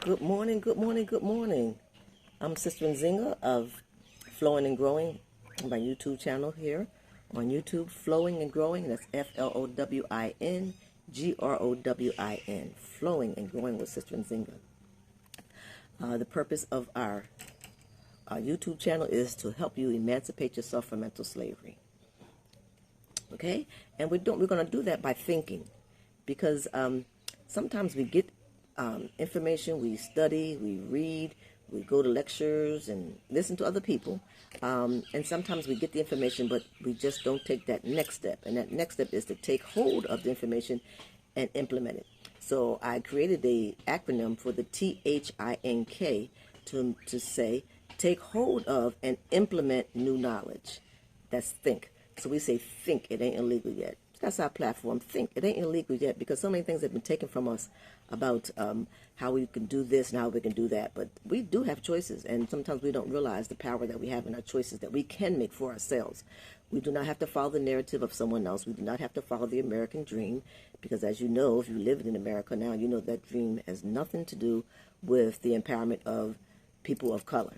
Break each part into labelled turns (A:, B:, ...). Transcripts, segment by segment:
A: Good morning, good morning, good morning. I'm Sister Nzinga of Flowing and Growing, my YouTube channel here on YouTube, Flowing and Growing. That's FLOWINGROWIN, Flowing and Growing with Sister Nzinga. The purpose of our YouTube channel is to help you emancipate yourself from mental slavery. Okay, and we're going to do that by thinking, because sometimes we get information, we study, we read, we go to lectures and listen to other people, and sometimes we get the information, but we just don't take that next step. And that next step is to take hold of the information and implement it. So I created a acronym for the THINK to say take hold of and implement new knowledge. That's think. So we say think, it ain't illegal yet. That's our platform. Think, it ain't illegal yet, because so many things have been taken from us about how we can do this and how we can do that. But we do have choices, and sometimes we don't realize the power that we have in our choices that we can make for ourselves. We do not have to follow the narrative of someone else. We do not have to follow the American dream, because as you know, if you live in America now, you know that dream has nothing to do with the empowerment of people of color.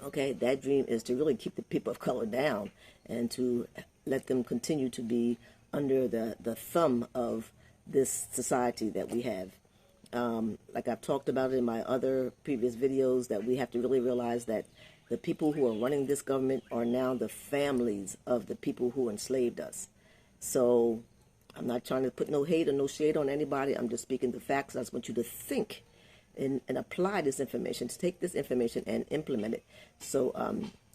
A: Okay, that dream is to really keep the people of color down and to let them continue to be under the thumb of this society that we have. Like I've talked about in my other previous videos, that we have to really realize that the people who are running this government are now the families of the people who enslaved us. So I'm not trying to put no hate or no shade on anybody. I'm just speaking the facts. I just want you to think and apply this information, to take this information and implement it. So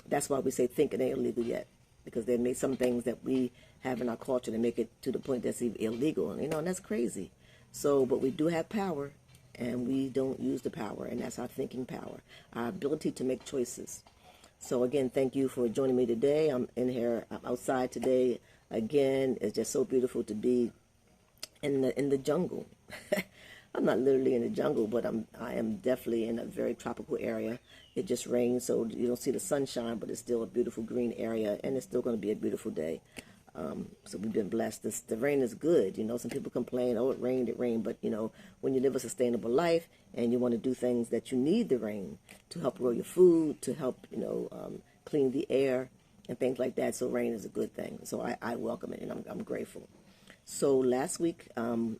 A: that's why we say think, it ain't illegal yet, because they made some things that we have in our culture to make it to the point that's illegal, and that's crazy. So, but we do have power, and we don't use the power, and that's our thinking power, our ability to make choices. So again, thank you for joining me today. I'm outside today. Again, it's just so beautiful to be in the jungle. I'm not literally in the jungle, but I am definitely in a very tropical area. It just rained, so you don't see the sunshine, but it's still a beautiful green area, and it's still going to be a beautiful day. So we've been blessed. The rain is good. Some people complain, oh, it rained. But, when you live a sustainable life and you want to do things that you need the rain to help grow your food, to help, clean the air and things like that. So rain is a good thing. So I welcome it, and I'm grateful. So last week,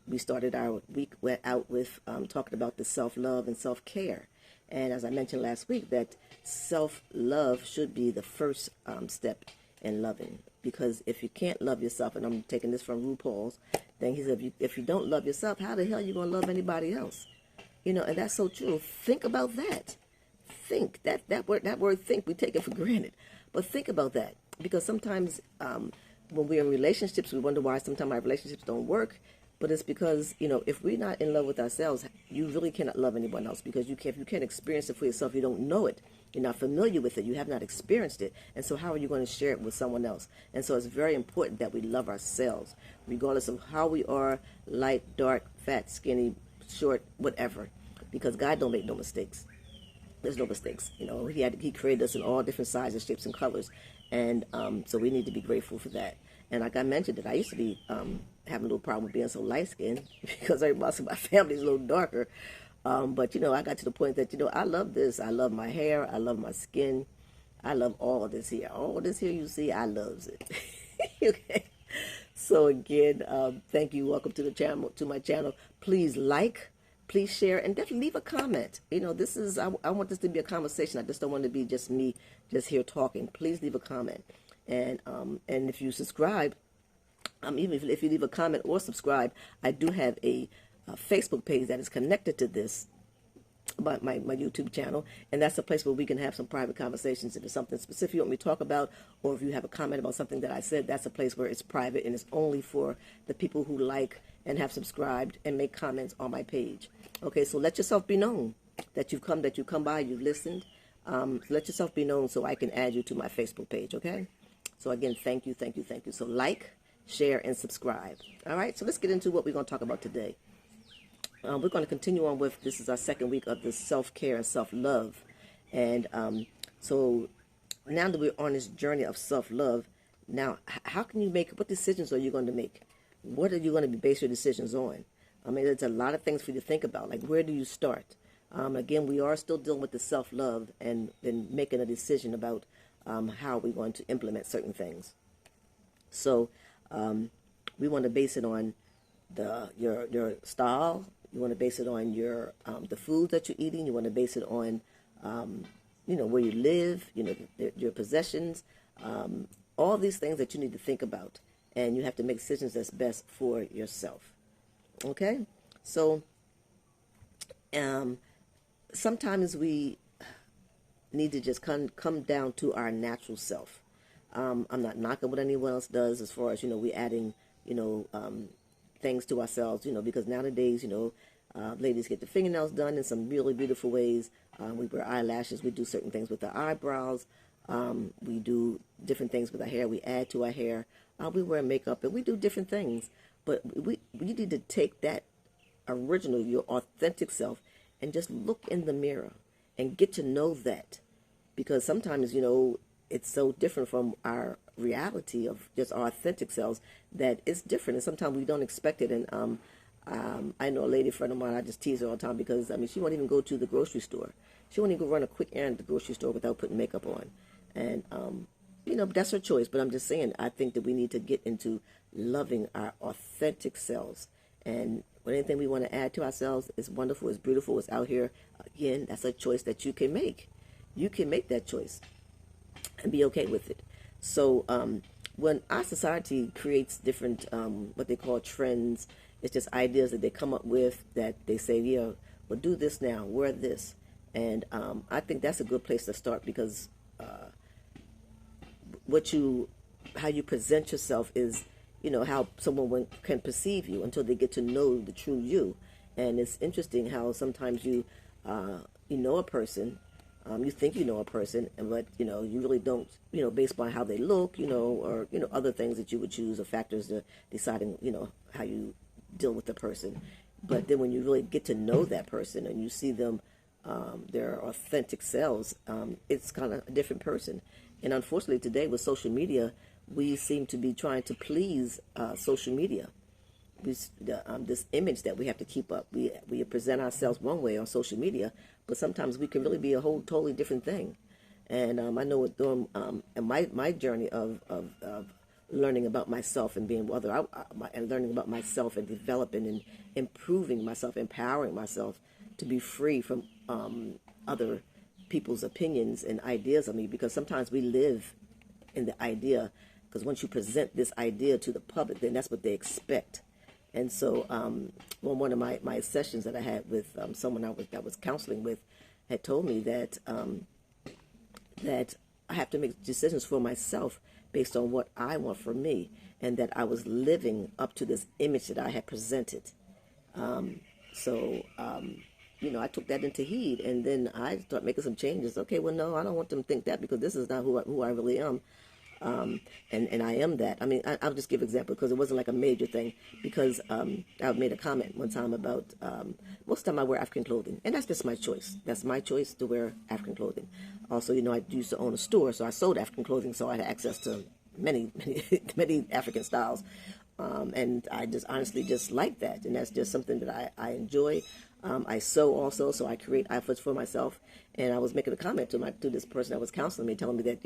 A: we started our week out with talking about the self-love and self-care. And as I mentioned last week, that self-love should be the first step in loving. Because if you can't love yourself, and I'm taking this from RuPaul's thing, he said, if you don't love yourself, how the hell are you going to love anybody else? And that's so true. Think about that. Think. That word think, we take it for granted. But think about that. Because sometimes when we're in relationships, we wonder why sometimes our relationships don't work. But it's because, if we're not in love with ourselves, you really cannot love anyone else, because if you can't experience it for yourself, you don't know it. You're not familiar with it. You have not experienced it. And so how are you going to share it with someone else? And so it's very important that we love ourselves, regardless of how we are, light, dark, fat, skinny, short, whatever. Because God don't make no mistakes. There's no mistakes. He created us in all different sizes, shapes, and colors. And so we need to be grateful for that. And like I mentioned, that I used to be having a little problem with being so light-skinned, because everybody in my family is a little darker. But, I got to the point that, I love this. I love my hair. I love my skin. I love all of this here. All this here you see, I loves it. Okay. So again, thank you. Welcome to the channel, to my channel. Please like, please share, and definitely leave a comment. This is, I want this to be a conversation. I just don't want it to be just me just here talking. Please leave a comment. And if you subscribe, even if you leave a comment or subscribe, I do have a Facebook page that is connected to this, my YouTube channel, and that's a place where we can have some private conversations. If it's something specific you want me to talk about, or if you have a comment about something that I said, that's a place where it's private, and it's only for the people who like and have subscribed and make comments on my page. Okay, so let yourself be known that you come by, you've listened. Let yourself be known so I can add you to my Facebook page, okay? So again, thank you. So like, share, and subscribe. All right, so let's get into what we're going to talk about today. We're going to continue on with, this is our second week of the self-care and self-love. And so now that we're on this journey of self-love, now how can you what decisions are you going to make? What are you going to base your decisions on? I mean, there's a lot of things for you to think about. Like, where do you start? Again, we are still dealing with the self-love and then making a decision about how we're going to implement certain things. So we want to base it on your style. You want to base it on your the food that you're eating. You want to base it on where you live. Your possessions. All these things that you need to think about, and you have to make decisions that's best for yourself. Okay, so sometimes we need to just come down to our natural self. I'm not knocking what anyone else does as far as, we adding, things to ourselves, because nowadays, ladies get the fingernails done in some really beautiful ways. We wear eyelashes. We do certain things with our eyebrows. We do different things with our hair. We add to our hair. We wear makeup, and we do different things. But we need to take that original, your authentic self, and just look in the mirror and get to know that. Because sometimes, it's so different from our reality of just our authentic selves that it's different. And sometimes we don't expect it. And I know a lady friend of mine, I just tease her all the time because, she won't even go to the grocery store. She won't even run a quick errand at the grocery store without putting makeup on. And, that's her choice. But I'm just saying, I think that we need to get into loving our authentic selves. And when anything we want to add to ourselves is wonderful, it's beautiful, it's out here. Again, that's a choice that you can make. You can make that choice and be okay with it. So when our society creates different, what they call trends, it's just ideas that they come up with that they say, yeah, well, do this now, wear this. And I think that's a good place to start because how you present yourself is, how someone can perceive you until they get to know the true you. And it's interesting how sometimes you know a person, you think you know a person, but you really don't, based on how they look, or other things that you would choose or factors to deciding, how you deal with the person. But then when you really get to know that person and you see them, their authentic selves, it's kind of a different person. And unfortunately today with social media, we seem to be trying to please social media. This image that we have to keep up. We present ourselves one way on social media, but sometimes we can really be a whole totally different thing. And I know during my journey of learning about myself and being and learning about myself and developing and improving myself, empowering myself to be free from other people's opinions and ideas of me, because sometimes we live in the idea, because once you present this idea to the public, then that's what they expect. And so one of my sessions that I had with someone that was counseling with had told me that that I have to make decisions for myself based on what I want for me, and that I was living up to this image that I had presented. I took that into heed, and then I started making some changes. Okay, well, no, I don't want them to think that, because this is not who I really am. And I am that. I mean, I'll just give an example because it wasn't like a major thing, because I made a comment one time about most of the time I wear African clothing, and that's just my choice. That's my choice to wear African clothing. Also, I used to own a store, so I sold African clothing, so I had access to many African styles. And I just honestly just like that, and that's just something that I enjoy. I sew also, so I create outfits for myself. And I was making a comment to this person that was counseling me, telling me that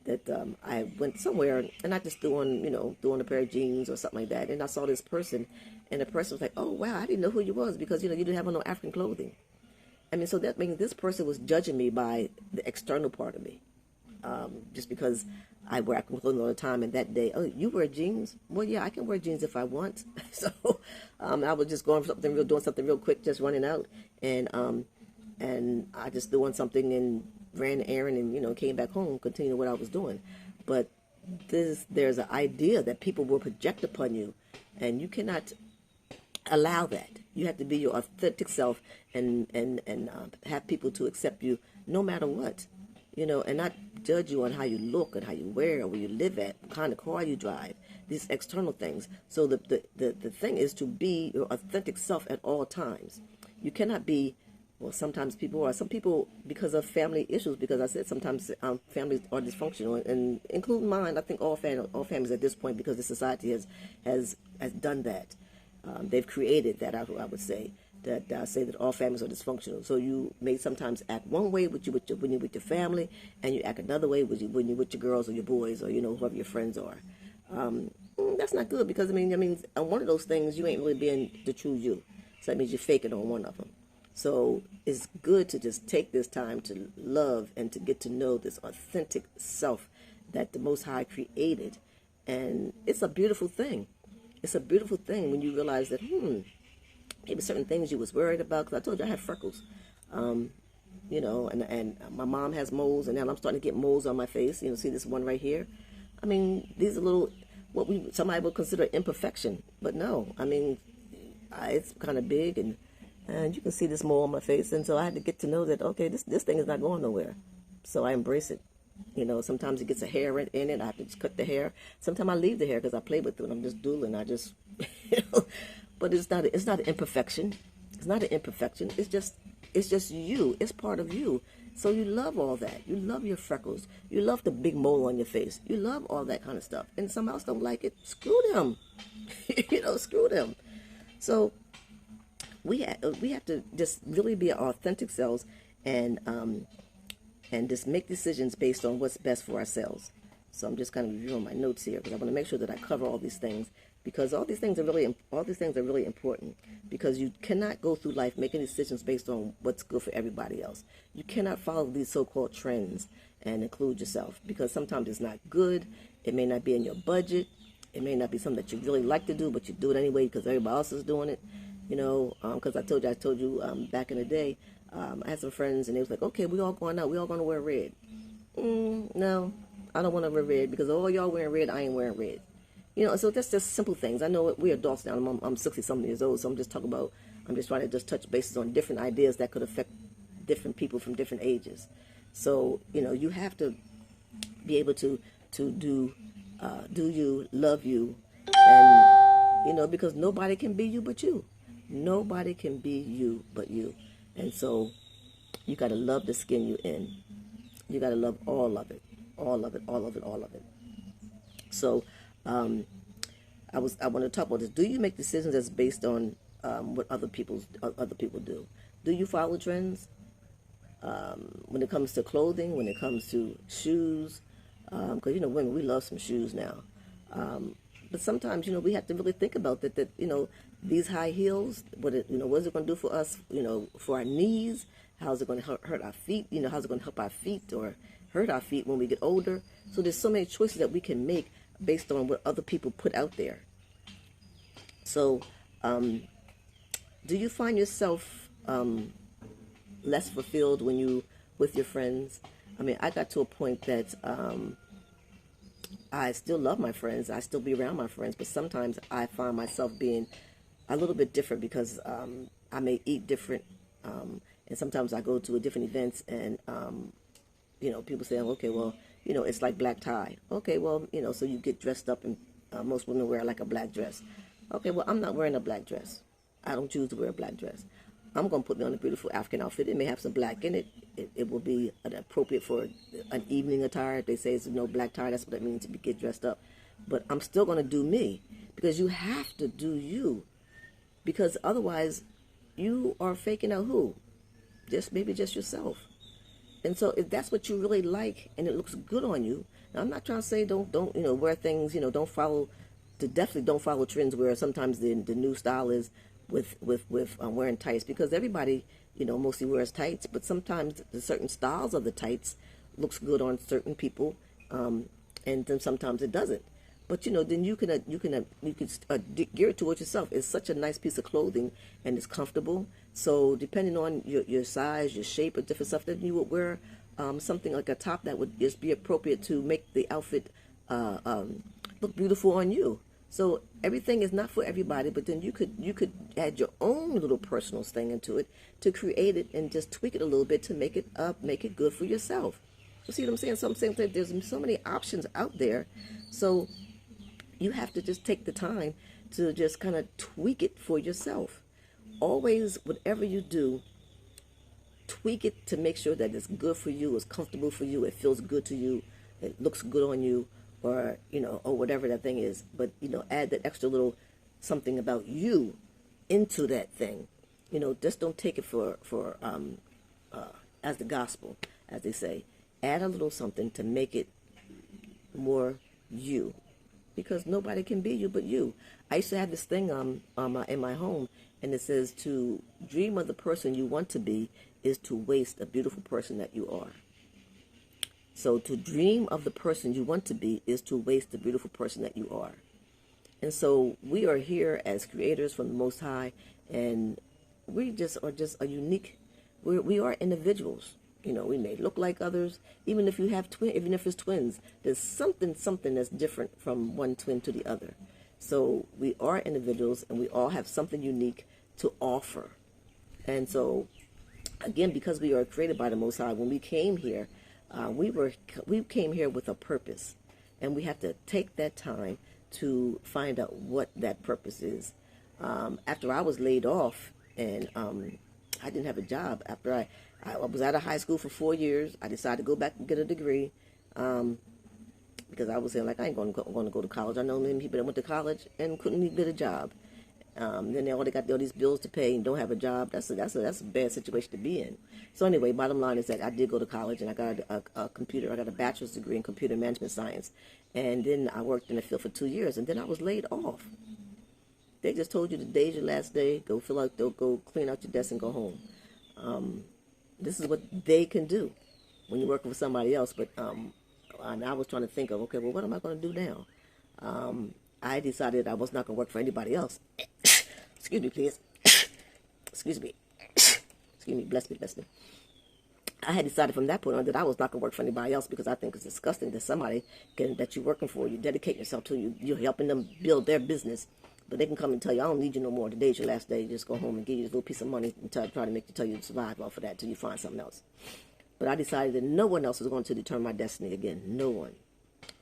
A: that I went somewhere and I just threw on a pair of jeans or something like that, and I saw this person, and the person was like, "Oh wow, I didn't know who you was because you didn't have on no African clothing." I mean, so that means this person was judging me by the external part of me, just because I wear African clothing all the time. And that day, oh, you wear jeans? Well, yeah, I can wear jeans if I want. So I was just doing something real quick, just running out, and I just doing something and ran an errand and came back home, continued what I was doing. But there's an idea that people will project upon you, and you cannot allow that. You have to be your authentic self and have people to accept you no matter what, and not judge you on how you look and how you wear, or where you live at, what kind of car you drive, these external things. So the thing is to be your authentic self at all times. You cannot be, well, sometimes some people because of family issues, because I said sometimes families are dysfunctional, and including mine. I think all families at this point, because the society has done that. They've created that, I would say, that say that all families are dysfunctional. So you may sometimes act one way when you're with your family, and you act another way when you're with your girls or your boys, or whoever your friends are. That's not good, because I mean, on one of those things you ain't really being the true you. So that means you're faking on one of them. So it's good to just take this time to love and to get to know this authentic self that the Most High created. And it's a beautiful thing. It's a beautiful thing when you realize that, maybe certain things you was worried about, because I told you I had freckles. And my mom has moles, and now I'm starting to get moles on my face. See this one right here? I mean, these are little, somebody would consider imperfection, but no. I mean, it's kind of big, and you can see this mole on my face, and so I had to get to know that, okay, this thing is not going nowhere. So I embrace it. Sometimes it gets a hair in it. I have to just cut the hair. Sometimes I leave the hair because I play with it. I'm just doodling. I just, but it's not an imperfection. It's not an imperfection. It's just you. It's part of you. So you love all that. You love your freckles. You love the big mole on your face. You love all that kind of stuff. And somebody else don't like it. Screw them. Screw them. So we have to just really be our authentic selves, and just make decisions based on what's best for ourselves. So I'm just kind of reviewing my notes here, because I want to make sure that I cover all these things, because all these things are really important, because you cannot go through life making decisions based on what's good for everybody else. You cannot follow these so-called trends and include yourself, because sometimes it's not good. It may not be in your budget. It may not be something that you really like to do, but you do it anyway because everybody else is doing it. Because I told you back in the day, I had some friends, and they was like, okay, we all going out. We all going to wear red. No, I don't want to wear red, because all y'all wearing red, I ain't wearing red. So that's just simple things. I know we're adults now. I'm 60-something years old, so I'm just trying to just touch bases on different ideas that could affect different people from different ages. So, you have to be able to do you, love you, and, because nobody can be you but you. Nobody can be you but you. And so you got to love the skin you're in. You got to love all of it. All of it, all of it, all of it. So I want to talk about this. Do you make decisions that's based on what other people do? Do you follow trends? When it comes to clothing, when it comes to shoes, because, women, we love some shoes now. But sometimes, we have to really think about that, these high heels, what is it going to do for us, for our knees? How's it going to hurt our feet? How's it going to help our feet or hurt our feet when we get older? So there's so many choices that we can make based on what other people put out there. So do you find yourself less fulfilled when you with your friends? I mean, I got to a point that I still love my friends. I still be around my friends, but sometimes I find myself being a little bit different, because I may eat different, and sometimes I go to different events, and people say, okay, well, it's like black tie. Okay, well, so you get dressed up, and most women wear like a black dress. Okay, well, I'm not wearing a black dress. I don't choose to wear a black dress. I'm going to put me on a beautiful African outfit. It may have some black in it. It will be appropriate for an evening attire. If they say it's no black tie, that's what it means to get dressed up. But I'm still going to do me, because you have to do you, because otherwise you are faking out who? Maybe just yourself. And so if that's what you really like and it looks good on you, now I'm not trying to say don't wear things, definitely don't follow trends where sometimes the new style is with wearing tights, because everybody mostly wears tights, but sometimes the certain styles of the tights looks good on certain people, and then sometimes it doesn't. But then you can gear it towards yourself. It's such a nice piece of clothing, and it's comfortable. So depending on your size, your shape, or different stuff, then you would wear something like a top that would just be appropriate to make the outfit look beautiful on you. So everything is not for everybody, but then you could add your own little personal thing into it to create it and just tweak it a little bit to make it good for yourself. You see what I'm saying? So I'm saying that there's so many options out there. So you have to just take the time to just kind of tweak it for yourself. Always, whatever you do, tweak it to make sure that it's good for you, it's comfortable for you, it feels good to you, it looks good on you, or or whatever that thing is. But add that extra little something about you into that thing. Just don't take it for as the gospel, as they say. Add a little something to make it more you, because nobody can be you but you. I used to have this thing in my home, and it says to dream of the person you want to be is to waste a beautiful person that you are. So to dream of the person you want to be is to waste the beautiful person that you are. And so we are here as creators from the Most High, and we just are just a unique, we are individuals. We may look like others, even if you have even if it's twins, there's something that's different from one twin to the other. So we are individuals, and we all have something unique to offer. And so, again, because we are created by the Most High, when we came here, we came here with a purpose, and we have to take that time to find out what that purpose is. After I was laid off, and I didn't have a job after I was out of high school for 4 years. I decided to go back and get a degree because I was saying, like, I ain't going to go to college. I know many people that went to college and couldn't even get a job. Then they got all these bills to pay and don't have a job. That's a bad situation to be in. So anyway, bottom line is that I did go to college, and I got a computer. I got a bachelor's degree in computer management science, and then I worked in the field for 2 years, and then I was laid off. They just told you today's your last day. Go clean out your desk and go home. This is what they can do when you're working for somebody else. But and I was trying to think of, okay, well, what am I going to do now? I decided I was not going to work for anybody else. Excuse me, please. Excuse me. Excuse me. Bless me, bless me. I had decided from that point on that I was not going to work for anybody else, because I think it's disgusting that somebody that you're working for, you dedicate yourself to, you're helping them build their business, but they can come and tell you, I don't need you no more. Today's your last day. Just go home and give you this little piece of money and try to tell you to survive off of that until you find something else. But I decided that no one else was going to determine my destiny again. No one.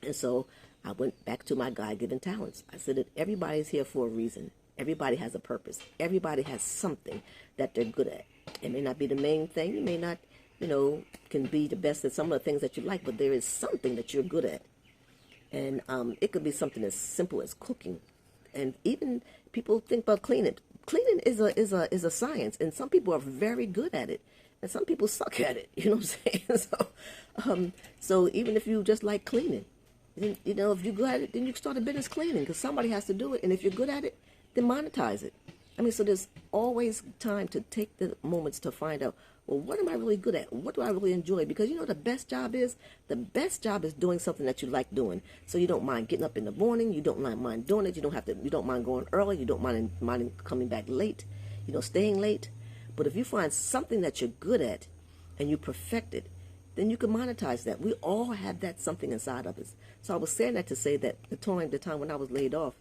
A: And so I went back to my God-given talents. I said that everybody's here for a reason. Everybody has a purpose. Everybody has something that they're good at. It may not be the main thing. You may not, can be the best at some of the things that you like, but there is something that you're good at. And it could be something as simple as cooking. And even people think about cleaning. Cleaning is a science, and some people are very good at it, and some people suck at it. You know what I'm saying? So even if you just like cleaning, then, if you're good at it, then you can start a business cleaning, because somebody has to do it. And if you're good at it, then monetize it. So there's always time to take the moments to find out, well, what am I really good at? What do I really enjoy? Because the best job is doing something that you like doing. So you don't mind getting up in the morning. You don't mind doing it. You don't mind going early. You don't mind coming back late. Staying late. But if you find something that you're good at and you perfect it, then you can monetize that. We all have that something inside of us. So I was saying that to say that the time when I was laid off,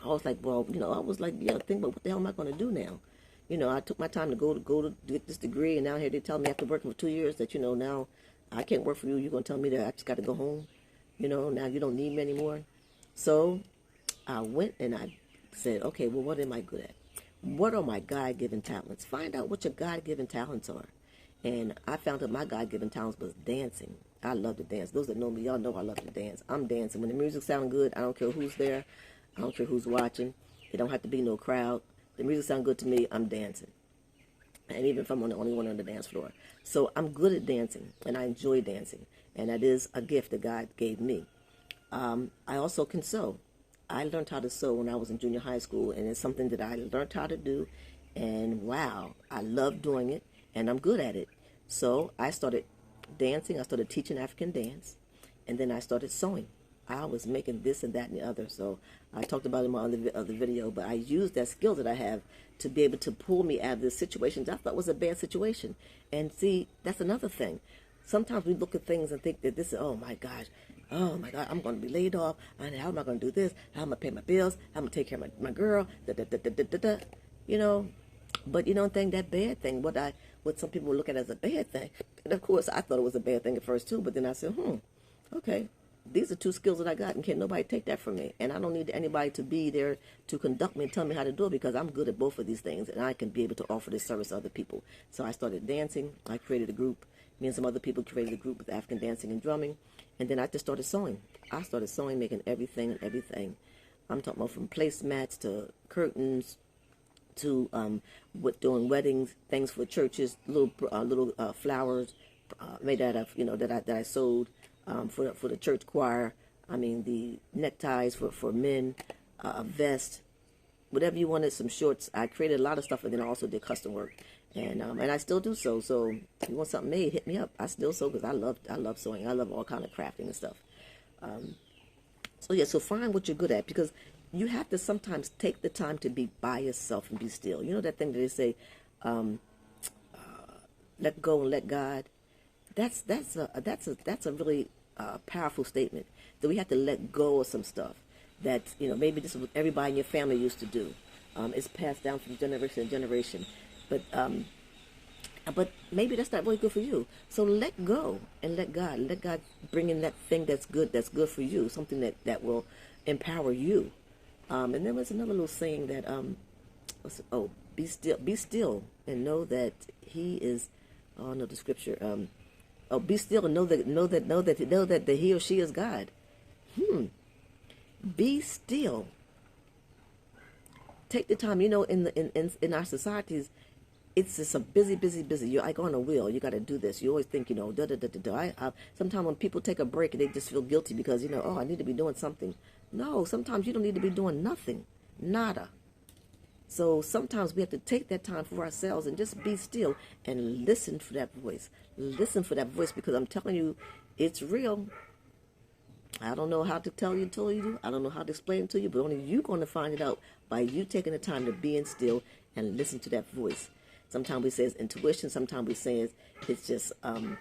A: I was like, well, I was like, think about what the hell am I going to do now? I took my time to go to get this degree, and now here they tell me after working for 2 years that, now I can't work for you. You're going to tell me that I just got to go home. Now you don't need me anymore. So I went and I said, okay, well, what am I good at? What are my God-given talents? Find out what your God-given talents are. And I found that my God-given talents was dancing. I love to dance. Those that know me, y'all know I love to dance. I'm dancing. When the music sounds good, I don't care who's there. I don't care who's watching. It don't have to be no crowd. The music sounds good to me, I'm dancing. And even if I'm the only one on the dance floor. So I'm good at dancing, and I enjoy dancing. And that is a gift that God gave me. I also can sew. I learned how to sew when I was in junior high school, and it's something that I learned how to do. And wow, I love doing it, and I'm good at it. So I started dancing. I started teaching African dance, and then I started sewing. I was making this and that and the other. So I talked about it in my other video, but I used that skill that I have to be able to pull me out of this situation that I thought was a bad situation. And see, that's another thing. Sometimes we look at things and think that this is, oh my God, I'm going to be laid off. And how am I going to do this? How am I going to pay my bills? How am I going to take care of my girl? But you don't think that bad thing, what some people look at as a bad thing. And of course, I thought it was a bad thing at first too, but then I said, okay. These are two skills that I got, and can't nobody take that from me. And I don't need anybody to be there to conduct me and tell me how to do it, because I'm good at both of these things, and I can be able to offer this service to other people. So I started dancing. I created a group. Me and some other people created a group with African dancing and drumming. And then I just started sewing. I started sewing, making everything. I'm talking about from placemats to curtains to doing weddings, things for churches, little flowers made out of that I sold for the church choir. I mean the neckties for men, a vest, whatever you wanted, some shorts. I created a lot of stuff, and then I also did custom work, and I still do so. So if you want something made, hit me up. I still sew because I love sewing. I love all kind of crafting and stuff. So yeah, so find what you're good at, because you have to sometimes take the time to be by yourself and be still. You know that thing that they say, let go and let God. That's a really powerful statement. That we have to let go of some stuff that maybe this is what everybody in your family used to do. It's passed down from generation to generation, but maybe that's not really good for you. So let go and let God bring in that thing that's good for you, something that will empower you. And then there's another little saying that be still and know that He is. Oh no, the scripture. Be still and know that he or she is God. Be still. Take the time. In our societies, it's just a busy. You're like on a wheel. You got to do this. You always think, sometimes when people take a break, they just feel guilty because, I need to be doing something. No, sometimes you don't need to be doing nothing. Nada. So sometimes we have to take that time for ourselves and just be still and listen for that voice. Listen for that voice, because I'm telling you, it's real. I don't know how to tell you. I don't know how to explain it to you, but only you're going to find it out by you taking the time to be still and listen to that voice. Sometimes we say it's intuition. Sometimes we say it's just a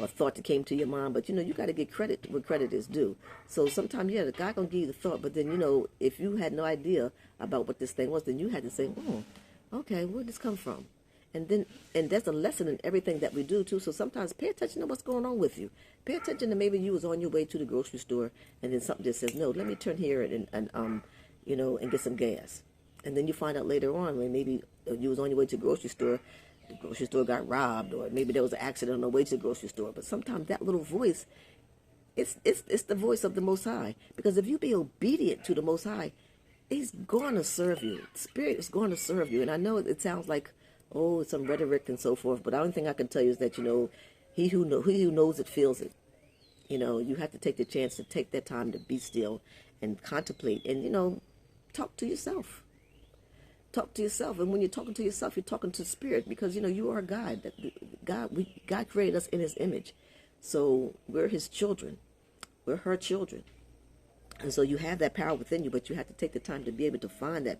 A: thought that came to your mind. But, you got to get credit where credit is due. So sometimes, the God going to give you the thought. But then, if you had no idea about what this thing was, then you had to say, okay, where did this come from? And there's a lesson in everything that we do, too. So sometimes pay attention to what's going on with you. Pay attention to maybe you was on your way to the grocery store, and then something just says, no, let me turn here and get some gas. And then you find out later on when maybe you was on your way to the grocery store got robbed, or maybe there was an accident on the way to the grocery store. But sometimes that little voice, it's the voice of the Most High. Because if you be obedient to the Most High, He's going to serve you. Spirit is going to serve you. And I know it sounds like, some rhetoric and so forth, but the only thing I can tell you is that, he who knows it feels it. You have to take the chance to take that time to be still and contemplate and, talk to yourself. Talk to yourself. And when you're talking to yourself, you're talking to Spirit, because, you are God. God created us in His image. So we're His children. We're her children. And so you have that power within you, but you have to take the time to be able to find that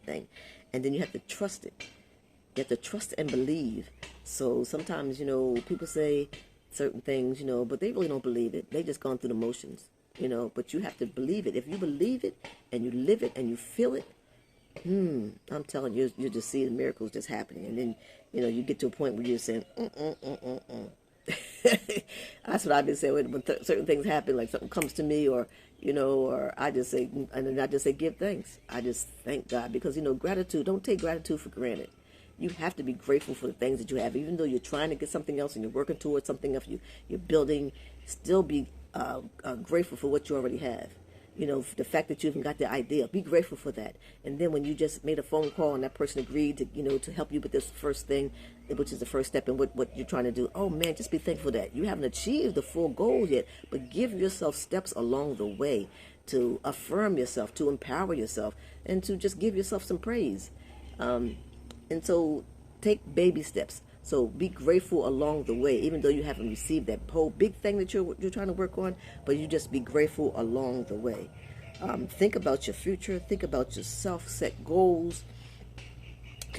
A: thing. And then you have to trust it. You have to trust and believe. So sometimes, people say certain things, but they really don't believe it. They just gone through the motions, but you have to believe it. If you believe it and you live it and you feel it, I'm telling you, you just see the miracles just happening. And then, you get to a point where you're saying, That's what I've been saying when certain things happen, like something comes to me, or I just say, and then I just say, give thanks. I just thank God, because gratitude. Don't take gratitude for granted. You have to be grateful for the things that you have, even though you're trying to get something else and you're working towards something else. You're building. Still be grateful for what you already have. The fact that you even got the idea, be grateful for that. And then when you just made a phone call and that person agreed to help you with this first thing, which is the first step in what you're trying to do, oh man, just be thankful that you haven't achieved the full goal yet, but give yourself steps along the way to affirm yourself, to empower yourself, and to just give yourself some praise. And so take baby steps. So be grateful along the way, even though you haven't received that whole big thing that you're trying to work on, but you just be grateful along the way. Think about your future. Think about yourself. Set goals.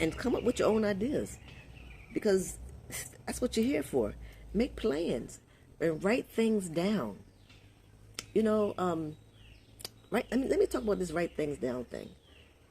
A: And come up with your own ideas. Because that's what you're here for. Make plans. And write things down. Let me talk about this write things down thing.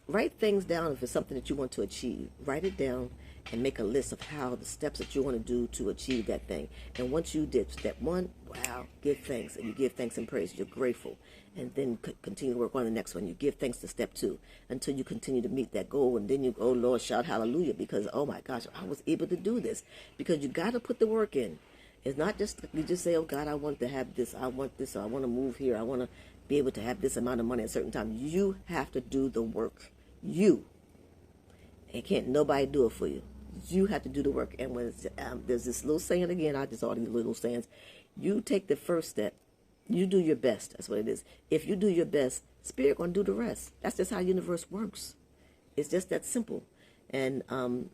A: Write things down if it's something that you want to achieve. Write it down and make a list of how the steps that you want to do to achieve that thing. And once you did step one, wow, give thanks. And you give thanks and praise. You're grateful. And then continue to work on the next one. You give thanks to step two until you continue to meet that goal. And then you, oh Lord, shout hallelujah, because, oh my gosh, I was able to do this. Because you got to put the work in. It's not just, you just say, oh God, I want to have this, I want this, or I want to move here, I want to be able to have this amount of money at a certain time. You have to do the work. You. And can't nobody do it for you. You have to do the work. And when there's this little saying again, I just all these little sayings. You take the first step. You do your best. That's what it is. If you do your best, Spirit gonna do the rest. That's just how the universe works. It's just that simple. And all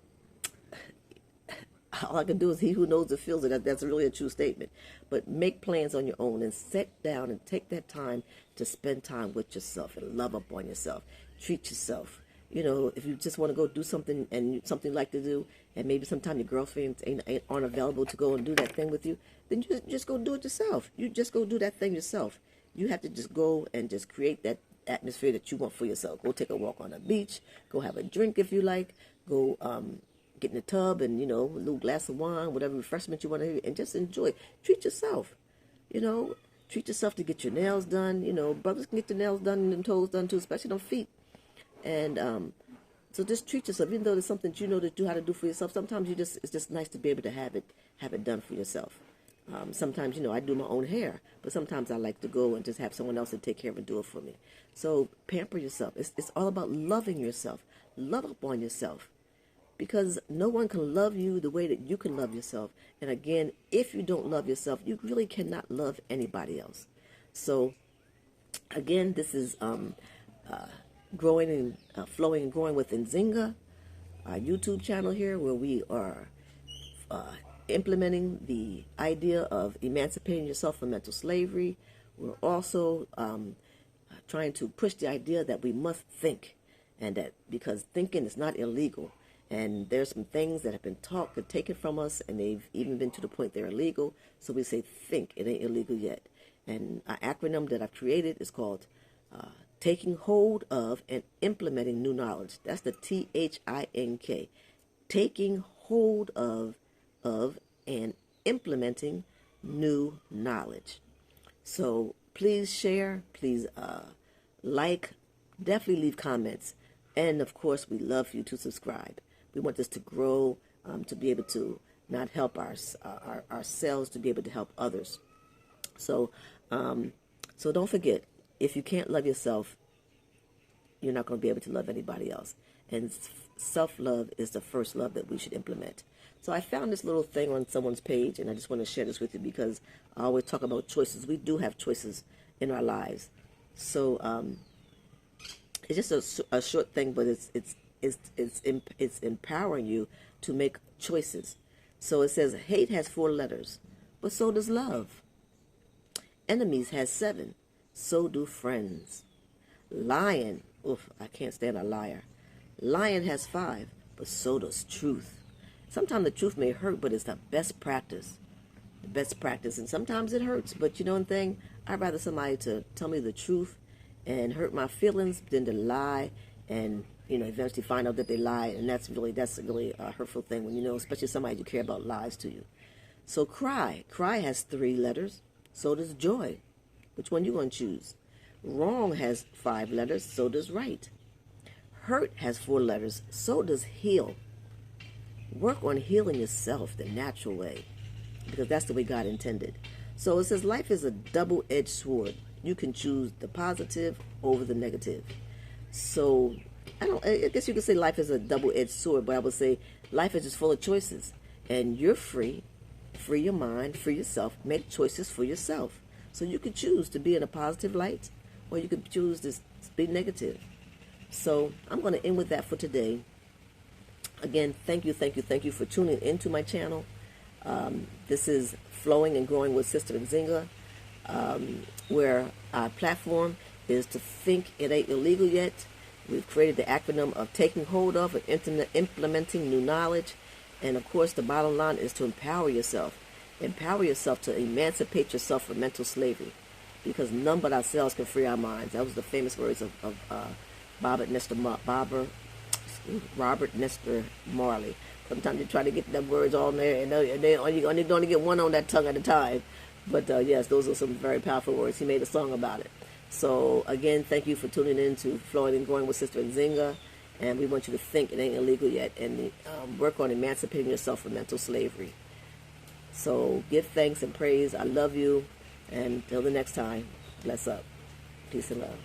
A: I can do is he who knows it feels it. That's really a true statement. But make plans on your own and sit down and take that time to spend time with yourself and love up on yourself. Treat yourself. You know, if you just want to go do something and something you like to do, and maybe sometime your girlfriends aren't available to go and do that thing with you, then you just go do it yourself. You just go do that thing yourself. You have to just go and just create that atmosphere that you want for yourself. Go take a walk on the beach. Go have a drink if you like. Go get in the tub and, you know, a little glass of wine, whatever refreshment you want to have, and just enjoy. Treat yourself. You know, treat yourself to get your nails done. You know, brothers can get their nails done and toes done too, especially on feet. And so just treat yourself, even though there's something that you know to do how to do for yourself. Sometimes it's just nice to be able to have it done for yourself. Sometimes, you know, I do my own hair, but sometimes I like to go and just have someone else to take care of and do it for me. So pamper yourself. It's all about loving yourself. Love up on yourself, because no one can love you the way that you can love yourself. And again, if you don't love yourself, you really cannot love anybody else. So again, this is growing and flowing and growing with Nzinga, our YouTube channel here, where we are implementing the idea of emancipating yourself from mental slavery. We're also trying to push the idea that we must think, and that because thinking is not illegal. And there's some things that have been taught and taken from us, and they've even been to the point they're illegal. So we say think, it ain't illegal yet. And our acronym that I've created is called Taking Hold of and Implementing New Knowledge. That's the THINK. Taking hold of and implementing new knowledge. So please share, please like, definitely leave comments. And of course, we love for you to subscribe. We want this to grow, to be able to not help ourselves, to be able to help others. So don't forget, if you can't love yourself, you're not going to be able to love anybody else. And self-love is the first love that we should implement. So I found this little thing on someone's page, and I just want to share this with you because I always talk about choices. We do have choices in our lives. So it's just a short thing, but it's empowering you to make choices. So it says, hate has 4 letters, but so does love. Enemies has 7, so do friends. Lion, oof, I can't stand a liar. Lion has 5, but so does truth. Sometimes the truth may hurt, but it's the best practice. The best practice. And sometimes it hurts, but you know one thing? I'd rather somebody to tell me the truth and hurt my feelings than to lie and, you know, eventually find out that they lied. And that's really a hurtful thing when, you know, especially somebody you care about lies to you. So cry. Cry has 3 letters. So does joy. Which one you going to choose? Wrong has 5 letters. So does right. Hurt has 4 letters. So does heal. Work on healing yourself the natural way, because that's the way God intended. So it says life is a double-edged sword. You can choose the positive over the negative. So I guess you could say life is a double-edged sword, but I would say life is just full of choices, and you're free. Free your mind, free yourself, make choices for yourself. So you could choose to be in a positive light, or you could choose to be negative. So I'm going to end with that for today. Again, thank you for tuning into my channel. This is Flowing and Growing with Sister Nzinga, where our platform is to think it ain't illegal yet. We've created the acronym of taking hold of and implementing new knowledge. And of course, the bottom line is to empower yourself. Empower yourself to emancipate yourself from mental slavery, because none but ourselves can free our minds. That was the famous words of Robert Nestor Marley. Sometimes you try to get the words on there, and they only get one on that tongue at a time. But yes, those are some very powerful words. He made a song about it. So again, thank you for tuning in to Flowing and Growing with Sister Nzinga. And we want you to think it ain't illegal yet, and work on emancipating yourself from mental slavery. So give thanks and praise. I love you. And until the next time, bless up. Peace and love.